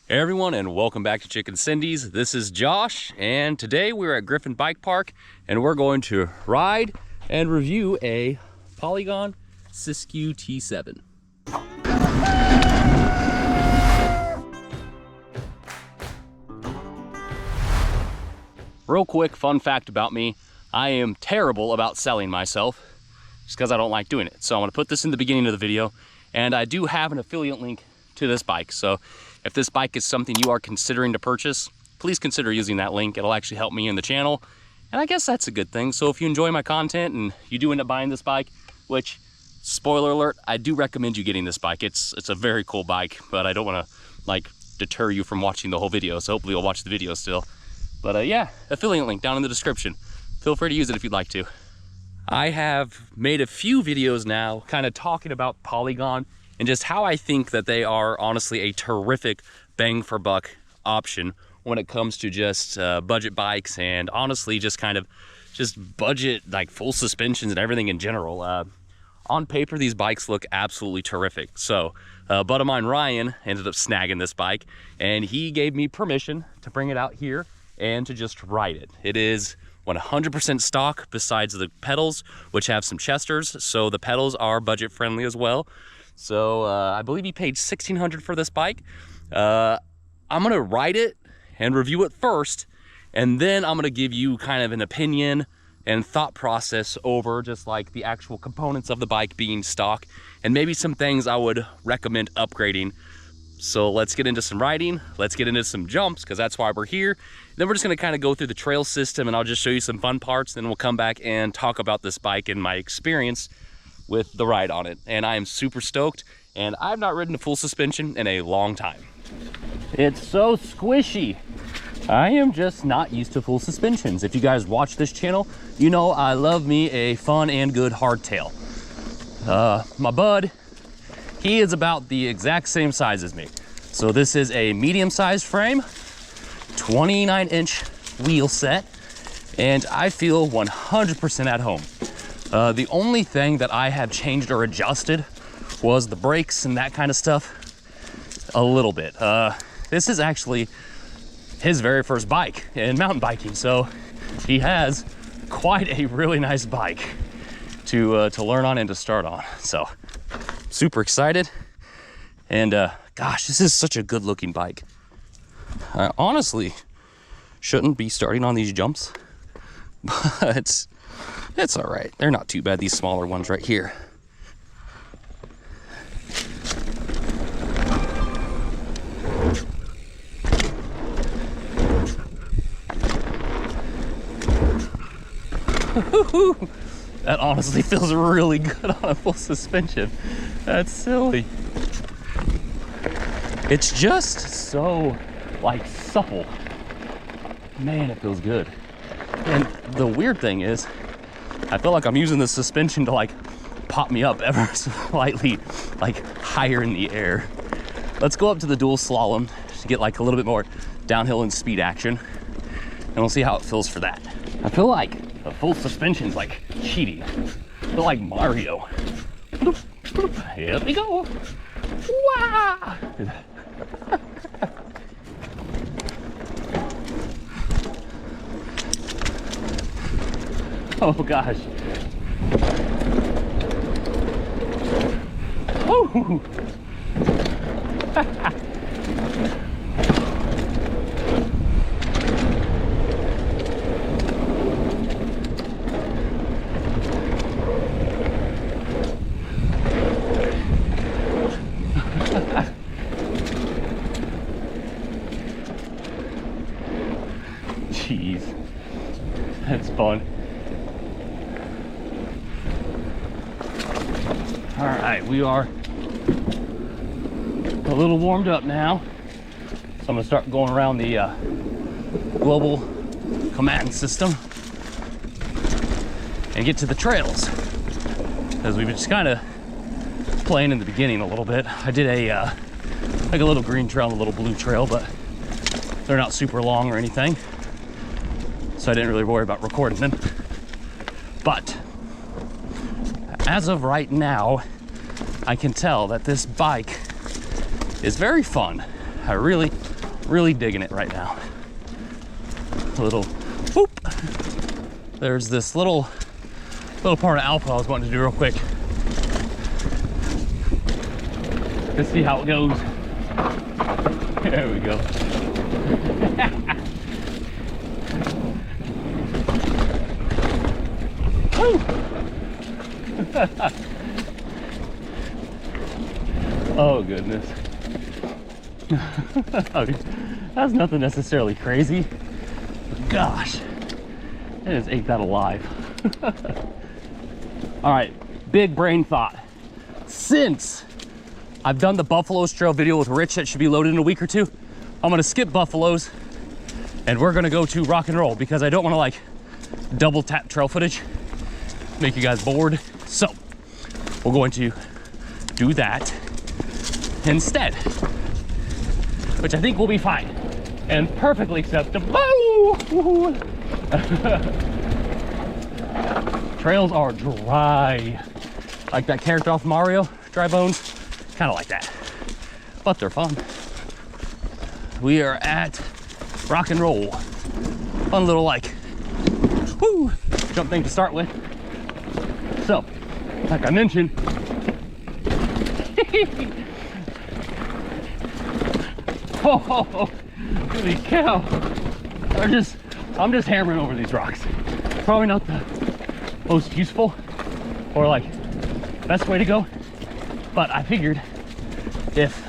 Hey everyone, and welcome back to Chicken Cindy's. This is Josh, and today we're at Griffin Bike Park, and we're going to ride and review a Polygon Siskui T7. Real quick fun fact about me, I am terrible about selling myself just because I don't like doing it. So I'm going to put this in the beginning of the video, and I do have an affiliate link to this bike. So if this bike is something you are considering to purchase, please consider using that link. It'll actually help me in the channel, and I guess that's a good thing. So if you enjoy my content and you do end up buying this bike, which, spoiler alert, I do recommend you getting this bike. It's a very cool bike, but I don't want to like deter you from watching the whole video, so hopefully you'll watch the video still. But yeah, affiliate link down in the description. Feel free to use it if you'd like to. I have made a few videos now kind of talking about Polygon and just how I think that they are honestly a terrific bang for buck option when it comes to just budget bikes, and honestly just kind of just budget, like full suspensions and everything in general. On paper, these bikes look absolutely terrific. So a buddy of mine, Ryan, ended up snagging this bike, and he gave me permission to bring it out here and to just ride it. It is 100% stock besides the pedals, which have some Chesters, so the pedals are budget friendly as well. So I believe he paid $1,600 for this bike. I'm gonna ride it and review it first, and then I'm gonna give you kind of an opinion and thought process over just like the actual components of the bike being stock, and maybe some things I would recommend upgrading. So let's get into some riding, let's get into some jumps, because that's why we're here. Then we're just gonna kind of go through the trail system, and I'll just show you some fun parts, then we'll come back and talk about this bike and my experience with the ride on it. And I am super stoked, and I've not ridden a full suspension in a long time. It's so squishy. I am just not used to full suspensions. If you guys watch this channel, you know I love me a fun and good hardtail. My bud, he is about the exact same size as me. So this is a medium-sized frame, 29-inch wheel set, and I feel 100% at home. The only thing that I have changed or adjusted was the brakes and that kind of stuff a little bit. This is actually his very first bike in mountain biking, so he has quite a really nice bike to learn on and to start on. So super excited, and gosh, this is such a good looking bike. I honestly shouldn't be starting on these jumps, but it's all right. They're not too bad, these smaller ones right here. That honestly feels really good on a full suspension. That's silly. It's just so like supple. Man, it feels good. And the weird thing is, I feel like I'm using the suspension to like pop me up ever so slightly like higher in the air. Let's go up to the dual slalom to get like a little bit more downhill and speed action, and we'll see how it feels for that. I feel like the full suspension's like cheating. I feel like Mario. Here we go. Wah! Oh gosh. Oh. Jeez, that's fun. All right, we are a little warmed up now, so I'm gonna start going around the global command system and get to the trails, because we've been just kind of playing in the beginning a little bit. I did a like a little green trail and a little blue trail, but they're not super long or anything, so I didn't really worry about recording them. But as of right now, I can tell that this bike is very fun. I really, really digging it right now. A little whoop. There's this little part of alpha I was wanting to do real quick. Let's see how it goes. There we go. Oh goodness. Okay. That's nothing necessarily crazy. Gosh, it just ate that alive. All right, big brain thought. Since I've done the Buffaloes trail video with Rich that should be loaded in a week or two, I'm gonna skip Buffaloes and we're gonna go to Rock and Roll because I don't wanna like double tap trail footage, make you guys bored. So we're going to do that instead, which I think will be fine and perfectly acceptable. Trails are dry, like that character off Mario, dry bones, kind of like that, but they're fun. We are at Rock and Roll. Fun little like woo jump thing to start with. So like I mentioned, oh, holy cow. I'm just hammering over these rocks. Probably not the most useful or like best way to go, but I figured if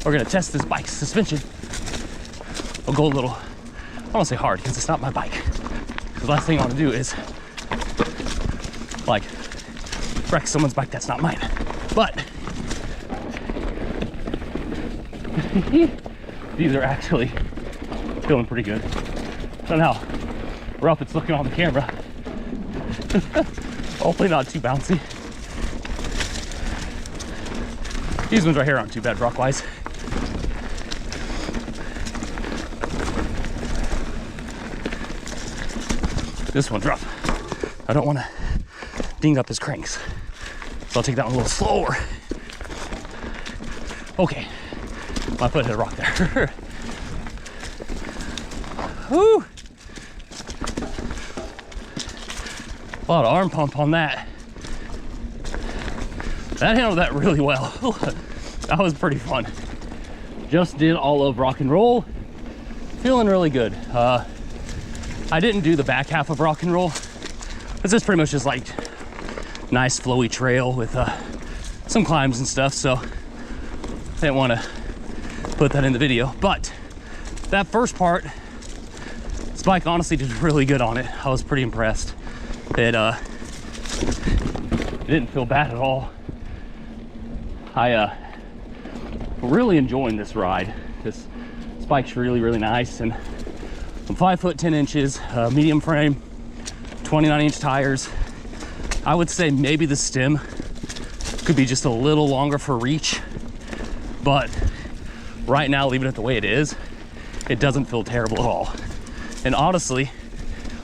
we're gonna test this bike's suspension, we'll go a little, I don't wanna say hard because it's not my bike. The last thing I wanna do is like wreck someone's bike that's not mine. But these are actually feeling pretty good. I don't know how rough it's looking on the camera. Hopefully not too bouncy. These ones right here aren't too bad rock wise. This one's rough. I don't want to ding up his cranks, so I'll take that one a little slower. Okay, my foot hit a rock there. Woo! A lot of arm pump on that. That handled that really well. That was pretty fun. Just did all of Rock and Roll. Feeling really good. I didn't do the back half of Rock and Roll. This is pretty much just like nice flowy trail with some climbs and stuff, so I didn't want to put that in the video. But that first part, this bike honestly did really good on it. I was pretty impressed. It didn't feel bad at all. I really enjoying this ride. This bike's really, really nice, and I'm 5 foot 10 inches, medium frame, 29-inch tires. I would say maybe the stem could be just a little longer for reach, but right now, leaving it the way it is, it doesn't feel terrible at all. And honestly,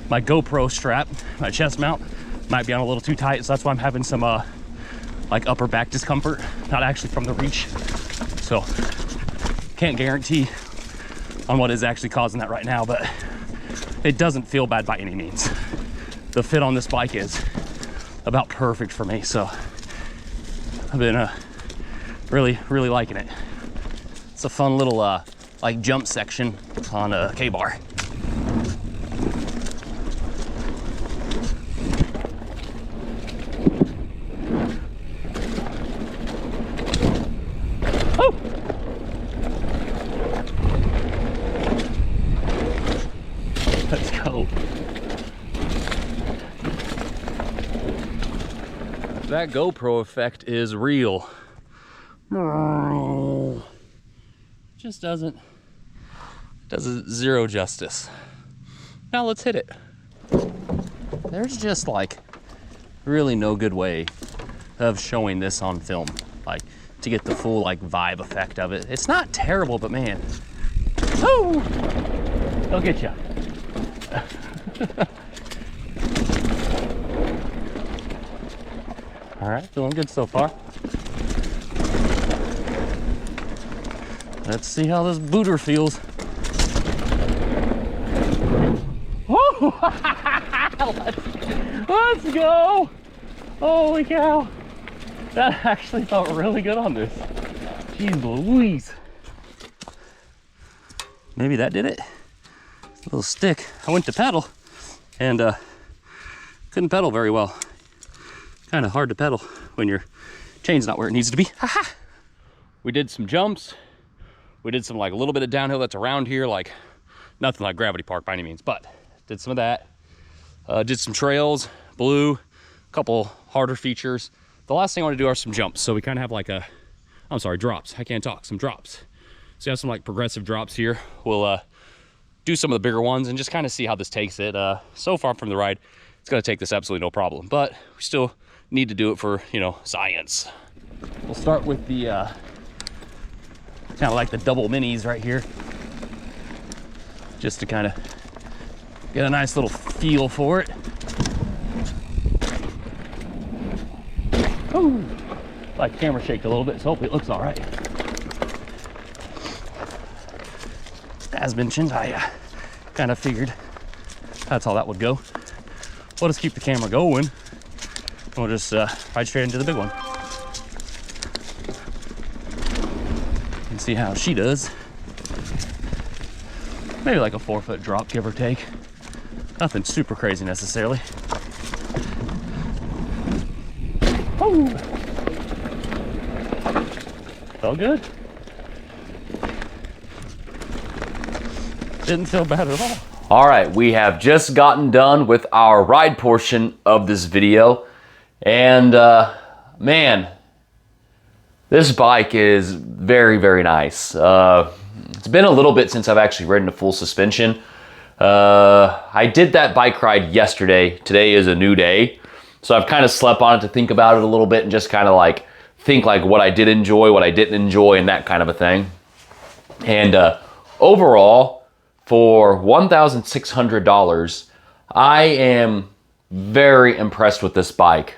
my GoPro strap, my chest mount, might be on a little too tight, so that's why I'm having some like upper back discomfort, not actually from the reach. So can't guarantee on what is actually causing that right now, but it doesn't feel bad by any means. The fit on this bike is about perfect for me, so I've been really, really liking it. It's a fun little like jump section on a K-bar. Let's go. That GoPro effect is real. Just does zero justice. Now let's hit it. There's just like really no good way of showing this on film, like to get the full like vibe effect of it. It's not terrible, but man, oh, they'll get you. All right, feeling good so far. Let's see how this booter feels. Woo! Let's go! Holy cow! That actually felt really good on this. Jeez Louise. Maybe that did it. It's a little stick. I went to pedal and couldn't pedal very well. Kind of hard to pedal when your chain's not where it needs to be. Haha! We did some jumps. We did some like a little bit of downhill that's around here, like nothing like Gravity Park by any means, but did some of that. Did some trails, blew, a couple harder features. The last thing I want to do are some jumps. So we kind of have like drops. I can't talk, some drops. So you have some like progressive drops here. We'll do some of the bigger ones and just kind of see how this takes it. So far from the ride, it's gonna take this absolutely no problem, but we still need to do it for, you know, science. We'll start with the, kind of like the double minis right here, just to kind of get a nice little feel for it. Oh, like camera shaked a little bit, so hopefully it looks all right. As mentioned, I kind of figured that's how that would go. We'll just keep the camera going. We'll just ride straight into the big one and see how she does. Maybe like a 4-foot drop, give or take. Nothing super crazy necessarily. Oh, felt good. Didn't feel bad at all. All right, we have just gotten done with our ride portion of this video. And man, this bike is very, very nice. It's been a little bit since I've actually ridden a full suspension. I did that bike ride yesterday. Today is a new day. So I've kind of slept on it to think about it a little bit and just kind of like think like what I did enjoy, what I didn't enjoy, and that kind of a thing. And overall, for $1,600, I am very impressed with this bike.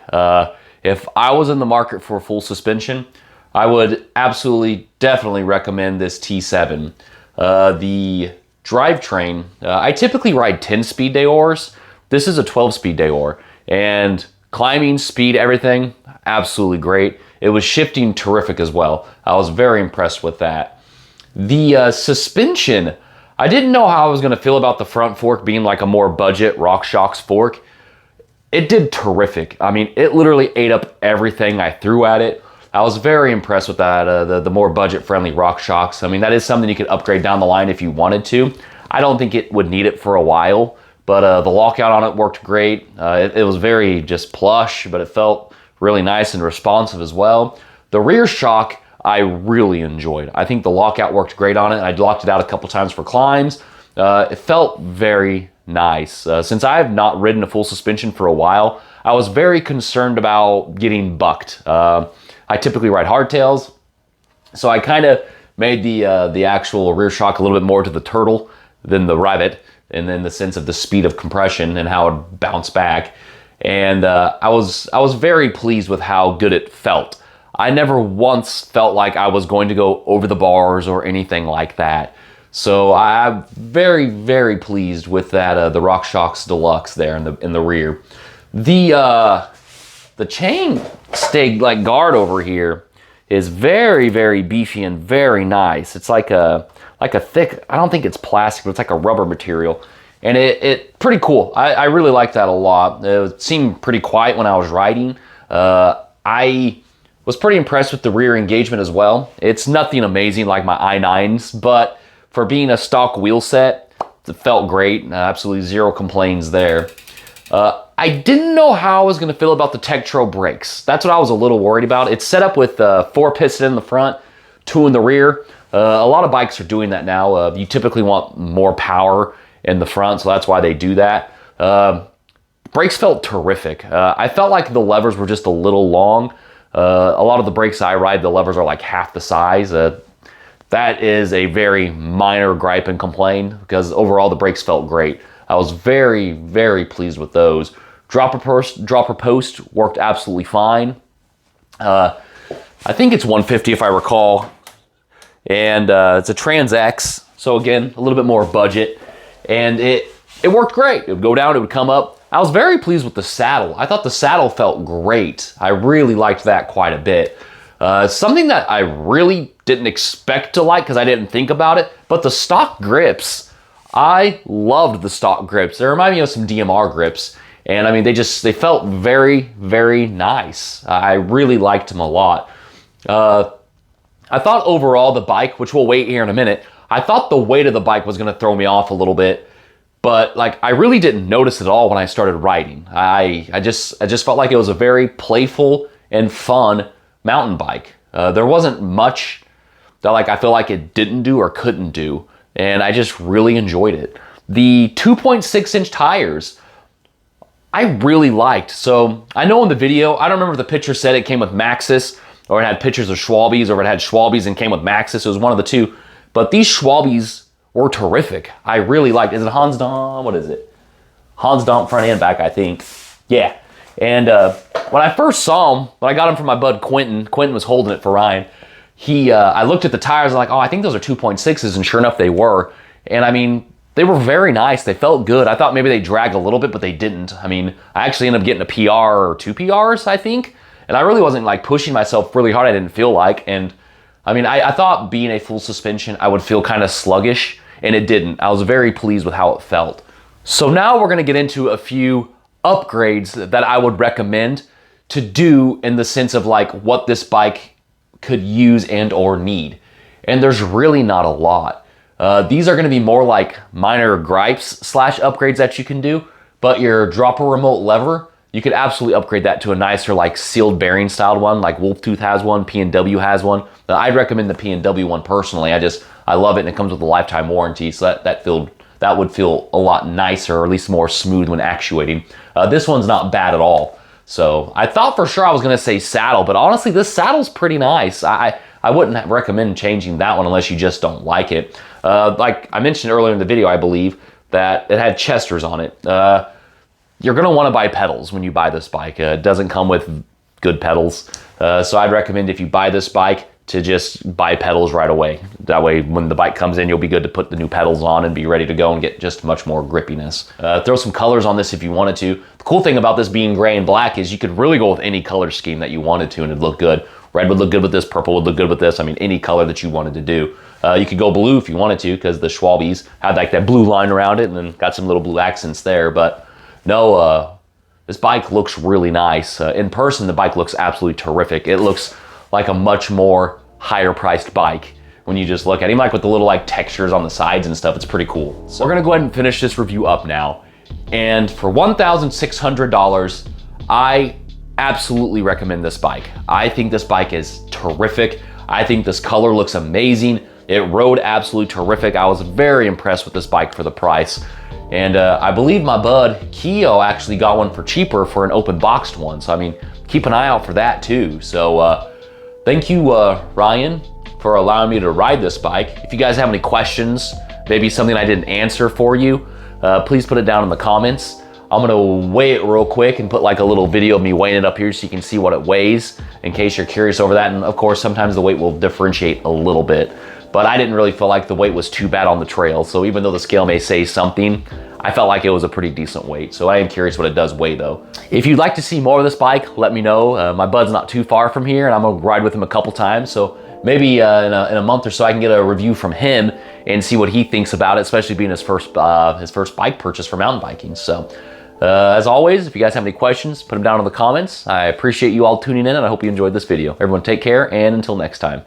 If I was in the market for a full suspension, I would absolutely, definitely recommend this T7. The drivetrain, I typically ride 10-speed Deors. This is a 12-speed Deor, and climbing, speed, everything, absolutely great. It was shifting terrific as well. I was very impressed with that. The suspension, I didn't know how I was gonna feel about the front fork being like a more budget RockShox fork. It did terrific. I mean, it literally ate up everything I threw at it. I was very impressed with that, the more budget-friendly RockShox. I mean, that is something you could upgrade down the line if you wanted to. I don't think it would need it for a while, but the lockout on it worked great. It was very just plush, but it felt really nice and responsive as well. The rear shock, I really enjoyed. I think the lockout worked great on it. I locked it out a couple times for climbs. It felt very nice. Since I have not ridden a full suspension for a while, I was very concerned about getting bucked. I typically ride hardtails, so I kind of made the actual rear shock a little bit more to the Turtle than the Rabbit, and then the sense of the speed of compression and how it bounced back. And I was very pleased with how good it felt. I never once felt like I was going to go over the bars or anything like that. So I'm very, very pleased with that, the RockShox Deluxe there in the rear. The chain stay like guard over here is very, very beefy and very nice. It's like a thick, I don't think it's plastic, but it's like a rubber material. And it pretty cool. I really like that a lot. It seemed pretty quiet when I was riding. I was pretty impressed with the rear engagement as well. It's nothing amazing like my i9s, but for being a stock wheel set, it felt great. Absolutely zero complaints there. I didn't know how I was going to feel about the Tektro brakes. That's what I was a little worried about. It's set up with 4 piston in the front, 2 in the rear. A lot of bikes are doing that now. You typically want more power in the front, so that's why they do that. Brakes felt terrific. I felt like the levers were just a little long. A lot of the brakes I ride, the levers are like half the size. That is a very minor gripe and complaint, because overall the brakes felt great. I was very, very pleased with those. Dropper post worked absolutely fine. I think it's 150 if I recall. and it's a Trans X. So again, a little bit more budget, and it worked great. It would go down, it would come up. I was very pleased with the saddle. I thought the saddle felt great. I really liked that quite a bit. Something that I really didn't expect to like because I didn't think about it, but the stock grips. I loved the stock grips. They remind me of some DMR grips. And I mean, they felt very, very nice. I really liked them a lot. I thought overall the bike, which we'll wait here in a minute, I thought the weight of the bike was gonna throw me off a little bit, but like I really didn't notice it at all when I started riding. I just felt like it was a very playful and fun mountain bike. There wasn't much that like I feel like it didn't do or couldn't do, and I just really enjoyed it. The 2.6-inch tires, I really liked. So I know in the video, I don't remember if the picture said it came with Maxxis, or it had pictures of Schwalbe's, or it had Schwalbe's and came with Maxxis. It was one of the two. But these Schwalbe's were terrific. I really liked. Is it Hans Dom? What is it? Hans Dom front and back, I think. Yeah. And when I first saw them, when I got them from my bud Quentin was holding it for Ryan. I looked at the tires, and like, oh, I think those are 2.6s, and sure enough, they were. And I mean, they were very nice. They felt good. I thought maybe they dragged a little bit, but they didn't. I mean, I actually ended up getting a PR or 2 PRs, I think. And I really wasn't like pushing myself really hard. I didn't feel like. And I mean, I thought being a full suspension, I would feel kind of sluggish, and it didn't. I was very pleased with how it felt. So now we're gonna get into a few upgrades that I would recommend to do in the sense of like what this bike could use and or need. And there's really not a lot. These are gonna be more like minor gripes / upgrades that you can do, but your dropper remote lever, you could absolutely upgrade that to a nicer like sealed bearing styled one, like Wolftooth has one, P&W has one. I'd recommend the P&W one personally. I love it, and it comes with a lifetime warranty, so that would feel a lot nicer, or at least more smooth when actuating. This one's not bad at all. So I thought for sure I was gonna say saddle, but honestly this saddle's pretty nice. I wouldn't recommend changing that one unless you just don't like it. Like I mentioned earlier in the video, I believe, that it had Chesters on it. You're gonna wanna buy pedals when you buy this bike. It doesn't come with good pedals. So I'd recommend if you buy this bike to just buy pedals right away. That way when the bike comes in, you'll be good to put the new pedals on and be ready to go and get just much more grippiness. Throw some colors on this if you wanted to. The cool thing about this being gray and black is you could really go with any color scheme that you wanted to and it'd look good. Red would look good with this, purple would look good with this. I mean, any color that you wanted to do. You could go blue if you wanted to, because the Schwalbe's had like that blue line around it and then got some little blue accents there. But no, this bike looks really nice. In person, the bike looks absolutely terrific. It looks like a much more higher priced bike when you just look at him, like with the little like textures on the sides and stuff. It's pretty cool. So we're gonna go ahead and finish this review up now. And for $1,600, I absolutely recommend this bike. I think this bike is terrific. I think this color looks amazing. It rode absolutely terrific. I was very impressed with this bike for the price. And I believe my bud Keo actually got one for cheaper for an open boxed one. So I mean, keep an eye out for that too. So thank you, Ryan, for allowing me to ride this bike. If you guys have any questions, maybe something I didn't answer for you, please put it down in the comments. I'm gonna weigh it real quick and put like a little video of me weighing it up here so you can see what it weighs in case you're curious over that. And of course, sometimes the weight will differentiate a little bit, but I didn't really feel like the weight was too bad on the trail. So even though the scale may say something, I felt like it was a pretty decent weight. So I am curious what it does weigh though. If you'd like to see more of this bike, let me know. My bud's not too far from here and I'm gonna ride with him a couple times. So maybe in a month or so I can get a review from him and see what he thinks about it, especially being his first bike purchase for mountain biking. So as always, if you guys have any questions, put them down in the comments. I appreciate you all tuning in and I hope you enjoyed this video. Everyone take care, and until next time.